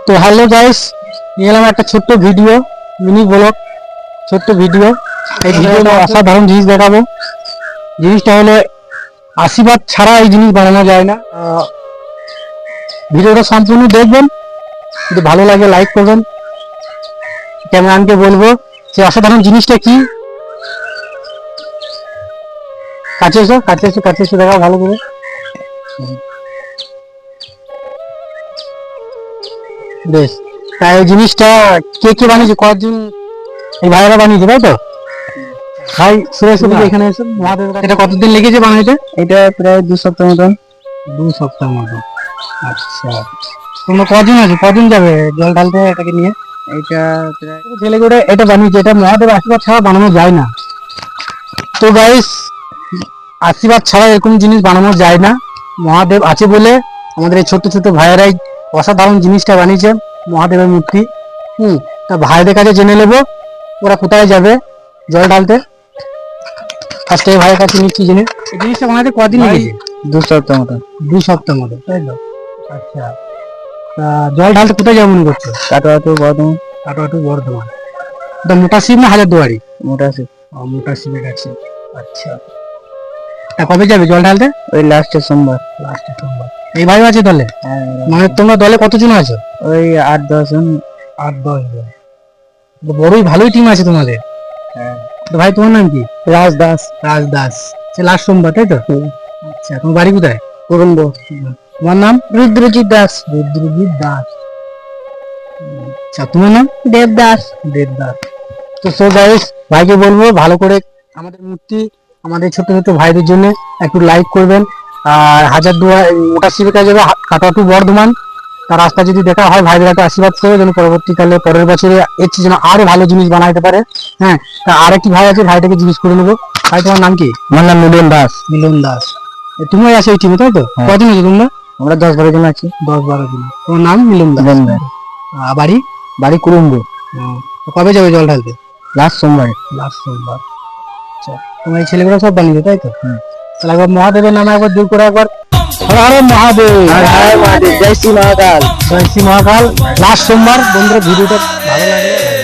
তো hello guys, নিয়ে এলাম একটা ছোট্ট ভিডিও, মিনি ব্লগ, ছোট্ট ভিডিও। এই ভিডিওতে অসাধারণ জিনিস দেখাবো। জিনিসটা হলো আশীর্বাদ ছাড়া এই জিনিস বানানো যায় না। ভিডিওটা সম্পূর্ণ দেখবেন, যদি ভালো লাগে লাইক করবেন। ক্যামেরাম্যানকে বলবো যে অসাধারণ জিনিসটা কি। কাছে এসো, কাছে এসো, কাছে এসে দেখাও ভালো করে। বেশ, তাই এই জিনিসটা কে কে বানিয়েছে, কয়েকজন এই ভাইরা বানিয়েছে, তাই তো? ভাই সুরেশ এখানে এসে মহাদেব, এটা কতদিন লেগেছে বানাইতে? এটা প্রায় 2 সপ্তাহ মতন। 2 সপ্তাহ মতো। আচ্ছা, তোমরা কজন আছো, কজন যাবে জল ঢালতে এটাকে নিয়ে? এটা প্রায় ছেলে করে এটা বানিয়েছে, এটা মহাদেব আশীর্বাদ ছাড়া বানানো যায় না। তো গাইস, আশীর্বাদ ছাড়া এরকম জিনিস বানানো যায় না। মহাদেব আছে বলে আমাদের এই ছোট ছোট ভাইয়েরাই অসাধারণ জিনিসটা বানিয়েছে, মহাদেবের মূর্তি। তা ভাইদের কাছে জেনে নেবো ওরা কোথায় যাবে জল ঢালতে। ফার্স্টে ভাইয়ের কাছে নিচ্ছি জেনে, এই জিনিসটা বানাতে কদিন লেগেছে? 2 সপ্তাহ মতন। 2 সপ্তাহ মতো, তাই তো? আচ্ছা, তা জল ঢালতে কোথায় যাবো মনে করছো? কাটোয়া টু বর্ধমান। কাটোয়া টু বর্ধমান। এটা মোটা শিব না হাজারদুয়ারি? মোটা আছে। মোটা শিবের কাছে। আচ্ছা, তা কবে যাবে জল ঢালতে? ওই লাস্টের সোমবার। লাস্টের সোমবার। এই ভাই আছে দলে? হ্যাঁ, মানে তোমরা দলে কতজন আছো? ওই 8-10 জন। 8-10 জন। তো বড়ই ভালোই টিম আছে তোমাদের। হ্যাঁ। তো ভাই তোমার নাম কি? রাজ দাস। রাজ দাস। সে লাস্ট সোমবার, তাই তো? আচ্ছা, তোমার বাড়ি কোথায়? করুন্দ। তোমার নাম? রুদ্রজিৎ দাস। রুদ্রজিৎ দাস। আচ্ছা, তোমার নাম? দেবদাস। দেবদাস। তো সো গাইস, ভাইকে বলবো ভালো করে আমাদের মূর্তি, আমাদের ছোট ছোট ভাইদের জন্য একটু লাইক করবেন। আর হাজারদুয়ারি মোটা শিবের কাছে যাবে কাটোয়া টু বর্ধমান। তার রাস্তা যদি দেখা হয় ভাইদের একটা আশীর্বাদ করে যেন পরবর্তীকালে পরের বছরে এর চেয়ে যেন আরো ভালো জিনিস বানাইতে পারে। হ্যাঁ, তা আরেকটি ভাই আছে, ভাইটাকে জিজ্ঞেস করে নেবো। ভাই তোমার নাম কি? আমার নাম মিলন দাস। মিলন দাস। তুমিও আছো এই টিমে, তাই তো? হ্যাঁ। কদিন আছো তোমরা? আমরা 10-12 জন আছি। 10-12 জন। তোমার নাম মিলন দাস। মিলন দাস। বাড়ি? বাড়ি কুরুম্ব। তো কবে যাবে জল ঢালতে? লাস্ট সোমবার। লাস্ট সোমবার। আচ্ছা, তোমার এই ছেলেগুলো সব বানিয়েছে, তাই তো? হুম। তাহলে একবার মহাদেবের নামে একবার জোর করে একবার হর হর মহাদেব। জয় শ্রী মহাকাল। জয় শ্রী মহাকাল। লাস্ট সোমবার। বন্ধুরা ভিডিওটা ভালো লাগলে